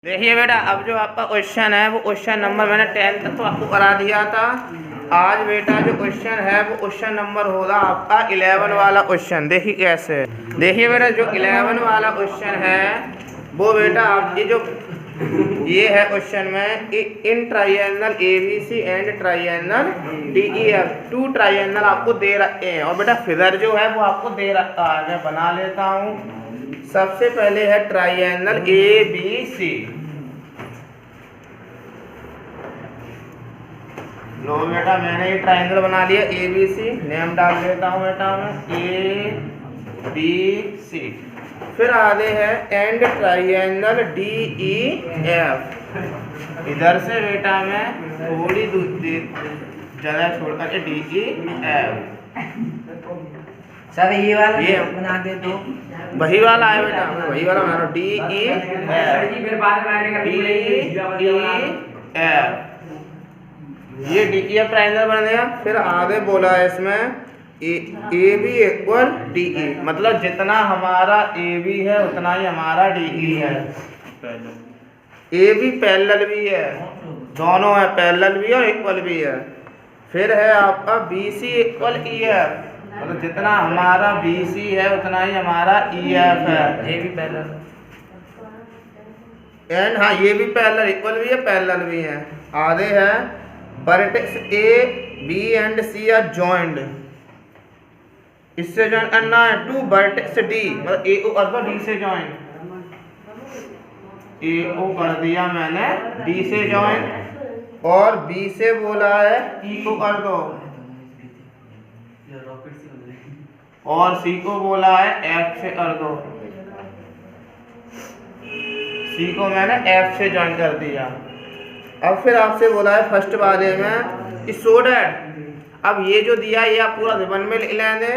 देखिए बेटा, अब जो आपका क्वेश्चन है वो क्वेश्चन नंबर मैंने 10 तक तो आपको करा दिया था। आज बेटा जो क्वेश्चन है वो क्वेश्चन नंबर होगा आपका 11 वाला क्वेश्चन। देखिए कैसे, देखिए बेटा जो 11 वाला क्वेश्चन है वो बेटा आपकी जो ये है क्वेश्चन में in triangle ABC and triangle DEF, 2 triangle आपको दे रखे हैं और बेटा फिगर जो है वो आपको दे रखा है। मैं बना लेता हूँ। सबसे पहले है ट्रायंगल ABC। लो बेटा, मैंने ये ट्रायंगल बना लिया ABC, नेम डाल देता हूँ बेटा मैं ABC। फिर आगे है एंड ट्रायंगल DEF। इधर से बेटा मैं थोड़ी जगह छोड़कर DEF। सर ये वाला ये बना दे दो, वही वाला है बेटा, वही वाला बना रहा हूँ DEF। ये DEF ट्रायंगल बन गया। फिर आगे बोला है इसमें AB इक्वल DE, मतलब जितना हमारा AB है उतना ही हमारा DE है। AB पैरेलल भी है, दोनों है, पैरेलल भी और इक्वल भी है। फिर है आपका BC इक्वल EF, मतलब जितना हमारा BC है उतना ही हमारा EF है। ये भी पैरेलल एंड हाँ, ये भी पैरेलल, इक्वल भी है, पैरेलल भी है। आगे है vertex A B and C are joined. इससे जॉइन करना है टू वर्टेक्स D, मतलब A को कर दो D से जॉइन। A को कर दिया मैंने D से जॉइन और B से बोला है E को कर दो और C को बोला है F से कर दो। C को मैंने F से जॉइन कर दिया। अब फिर आपसे बोला है फर्स्ट वाले में सो डैट, अब ये जो दिया ये आप पूरा रिबन में लिख लेंगे।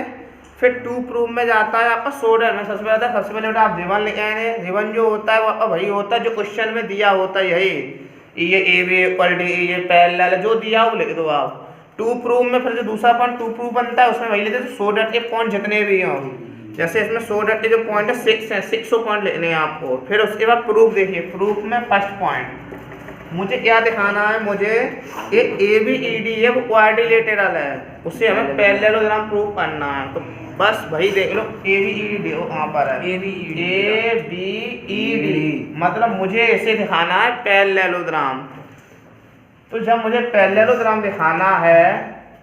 फिर टू प्रूफ में जाता है आपका सो डैट में। सबसे पहले बेटा आप रिबन लिख लेंगे। रिबन जो होता है वो आपका वही होता है जो क्वेश्चन में दिया होता है, यही ये AB इक्वल DE, ये पैरेलल जो दिया वो लिख दो आप। टू प्रूफ में फिर जो दूसरा पॉइंट टू प्रूफ बनता है उसमें वही लेते हैं। सो डैट के पॉइंट जितने भी हों, जैसे इसमें सो डैट के जो पॉइंट है 6 है, 6 पॉइंट लेने हैं आपको। फिर उसके बाद प्रूफ देखिए, प्रूफ में फर्स्ट पॉइंट मुझे क्या दिखाना है, मुझे ये ABED है वो क्वाड्रिलेटरल है, उससे हमें पैरेललोग्राम प्रूव करना है। तो बस वही देख लो ABED वहाँ पर है, ABED मतलब मुझे इसे दिखाना है पैरेललोग्राम। तो जब मुझे पैरेललोग्राम दिखाना है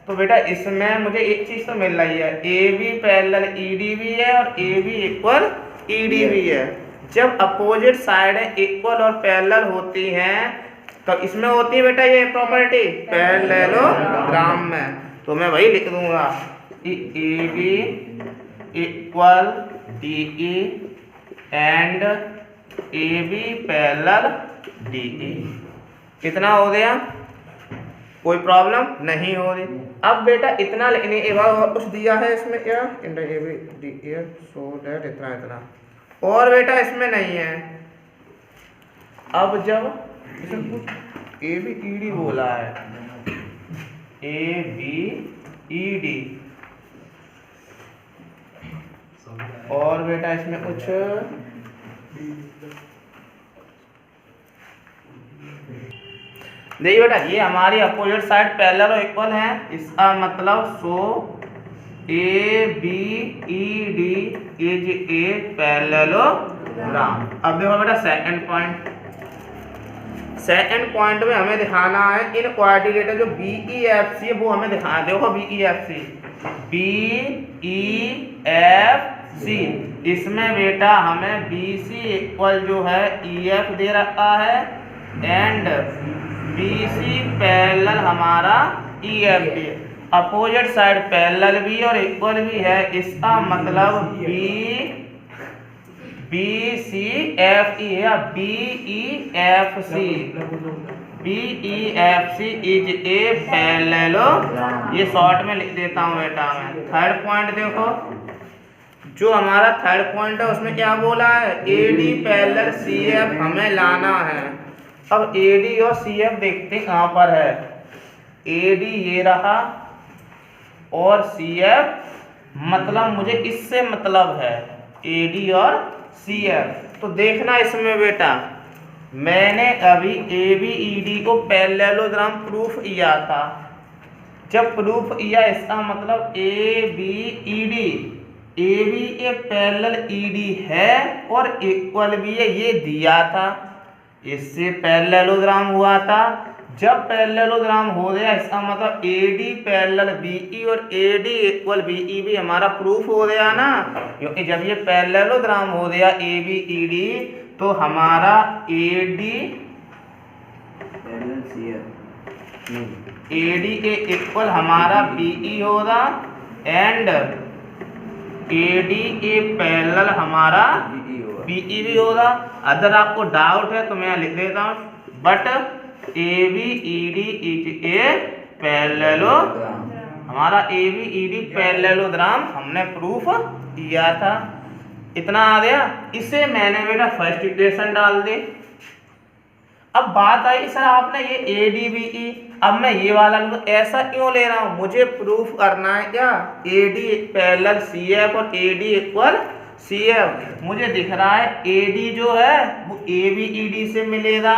तो बेटा इसमें मुझे एक चीज़ तो मिल रही है, AB पैरेलल ED भी है और AB इक्वल ED भी है। जब अपोजिट साइड इक्वल और पैरेलल होती हैं तो इसमें होती है बेटा ये प्रॉपर्टी पैरेललोग्राम में। तो मैं वही लिख दूंगा AB equal DE and AB parallel DE। कितना हो गया, कोई प्रॉब्लम नहीं हो रही। अब बेटा इतना लिखने के बाद और कुछ दिया है इसमें क्या, ABDE सो दैट इतना और बेटा इसमें नहीं है। अब जब इसमें कुछ ABED बोला है, ABED और बेटा इसमें कुछ देखिए बेटा, ये हमारी अपोजिट साइड पैरेलल और इक्वल है, इसका मतलब सो ABED इज ए पैरेललोग्राम। अब देखो बेटा सेकंड पॉइंट, सेकंड पॉइंट में हमें दिखाना है इन क्वाड्रिलेटरल जो BEFC है वो हमें दिखाना। देखो BEFC इसमें बेटा हमें BC इक्वल जो है EF दे रखा है एंड BC पैरेलल हमारा EF भी, अपोजिट साइड पैरेलल भी और इक्वल भी है। इसका मतलब BCFE है, BEFC इज ए पैरेललोग्राम। ये शॉर्ट में लिख देता हूँ बेटा मैं। थर्ड पॉइंट देखो, जो हमारा थर्ड पॉइंट है उसमें क्या बोला है, AD पैरेलल CF हमें लाना है। अब AD और CF देखते हैं कहाँ पर है। AD ये रहा और CF मतलब मुझे इससे मतलब है AD और CF। तो देखना इसमें बेटा मैंने अभी ABED को पैरेललोग्राम प्रूफ किया था। जब प्रूफ किया इसका मतलब ABED AB ए पैरेलल ED है और इक्वल भी है, ये दिया था, इससे पैरेललोग्राम हुआ था। जब पैरेललोग्राम हो गया इसका मतलब AD पैरेलल BE और AD इक्वल BE भी हमारा प्रूफ हो गया ना, क्योंकि जब ये पैरेललोग्राम हो गया ABED तो हमारा AD के इक्वल हमारा BE होगा एंड AD के पैरेलल हमारा BE भी होगा। अगर आपको डाउट है तो मैं लिख देता हूँ, but ABED is a parallelogram, हमारा ABED पैरेललोग्राम हमने प्रूफ किया था। इतना आ गया। इसे मैंने बेटा फर्स्ट इक्वेशन डाल दी। अब बात आई सर आपने ये ADBE, अब मैं ये वाला ऐसा क्यों ले रहा हूँ, मुझे प्रूफ करना है क्या AD पैरेलल CF और AD इक्वल CF। मुझे दिख रहा है AD जो है वो ABED से मिलेगा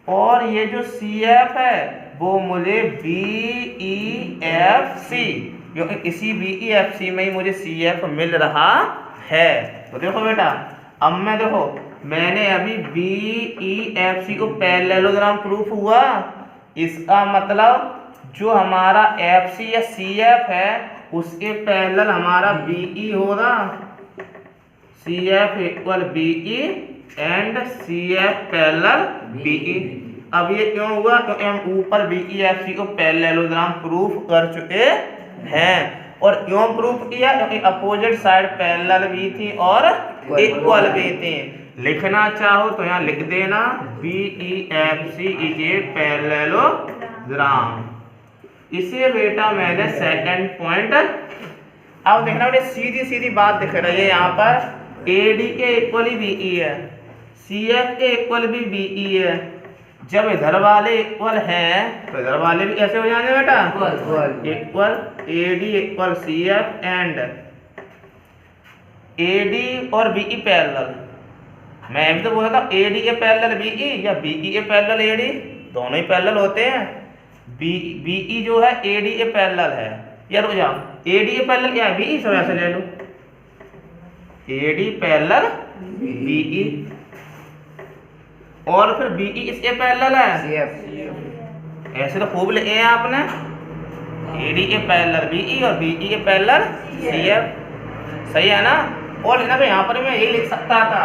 और ये जो CF है वो मुझे BEFC, क्योंकि इसी BEFC में ही मुझे CF मिल रहा है। तो देखो बेटा, अब मैं देखो मैंने अभी BEFC को पैरेललोग्राम प्रूफ हुआ, इसका मतलब जो हमारा FC या CF है उसके पैरेलल हमारा BE होगा, CF equal BE and CF parallel BE। अब ये क्यों हुआ, क्योंकि हम ऊपर BEFC को पैरेललोग्राम प्रूफ कर चुके हैं। और क्यों प्रूफ किया, क्योंकि अपोजिट साइड पैरेलल भी थी और इक्वल भी थी। लिखना चाहो तो यहाँ लिख देना BEFC इज ए पैरेललोग्राम। इसे बेटा मैंने सेकंड पॉइंट। अब देखना बेटा सीधी सीधी बात दिख रही है यहाँ पर, AD के इक्वल ही BE है, CF के इक्वल भी BE है। जब इधर वाले इक्वल हैं तो इधर वाले भी कैसे हो जाएंगे बेटा, equal. AD equal CF and AD और BE पैरेलल। मैं अभी तो बोला था AD के पैरेलल BE या BE के पैरेलल AD, दोनों ही पैरेलल होते हैं। BE जो है AD के पैरेलल है, या रुक जाओ, AD के पैरेलल क्या है, BE सब ऐसे ले लो, AD पैरेलल BE और फिर BE इसके पैरेलल है CF। ऐसे तो खूब लिखे हैं आपने, AD के पैरेलल BE और BE के पैरेलल CF, सही है ना। और लिखना तो यहाँ पर मैं यही लिख सकता था,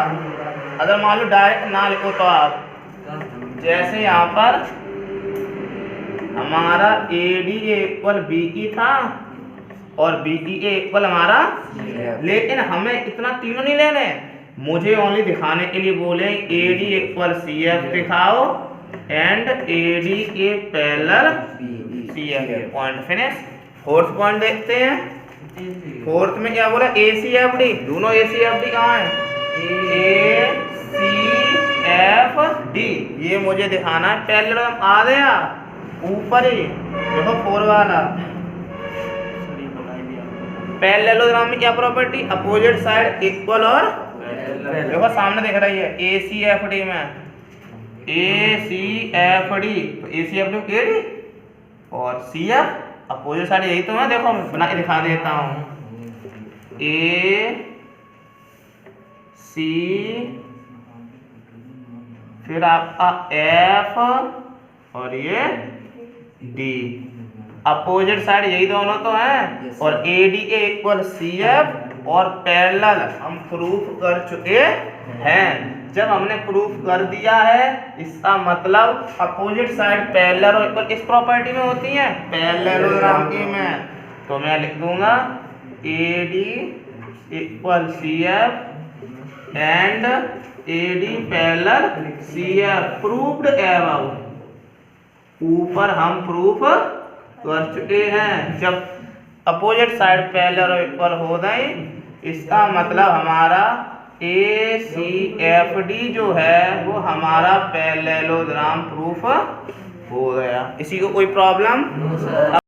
अगर मान लो डायरेक्ट ना लिखो तो आप, जैसे यहाँ पर हमारा AD इक्वल BE था और BE इक्वल हमारा, लेकिन हमें इतना तीनों नहीं लेने, मुझे ओनली दिखाने के लिए बोले AD इक्वल CF दिखाओ एंड AD के parallel CF, point finish. Fourth point देखते हैं, फोर्थ में क्या बोला, ACFD, दोनों ACFD कहाँ है, ACFD, ये मुझे दिखाना है। पैरेललोग्राम आ गया ऊपर ही, देखो 4 वाला। पैरेललोग्राम में क्या प्रॉपर्टी, अपोजिट साइड इक्वल और देखो सामने दिख रही है ACFD में, ACFD तो ACFD AD और CF अपोजिट साइड यही तो है। देखो मैं बना के दिखा देता हूँ, AC फिर आपका F और ये D, अपोजिट साइड यही दोनों तो हैं। और AD के इक्वल CF और पैरेलल हम प्रूफ कर चुके हैं। जब हमने प्रूफ कर दिया है इसका मतलब अपोजिट साइड पैरेलल और इक्वल इस प्रॉपर्टी में होती है, पैरेललोग्राम की में, तो मैं लिख दूंगा AD equal CF and AD parallel CF proved above. ऊपर हम प्रूफ कर चुके हैं, जब अपोजिट साइड पैरेलल और इक्वल हो गए इसका मतलब हमारा ACFD जो है वो हमारा पैरेललोग्राम प्रूफ हो गया। इसी को कोई प्रॉब्लम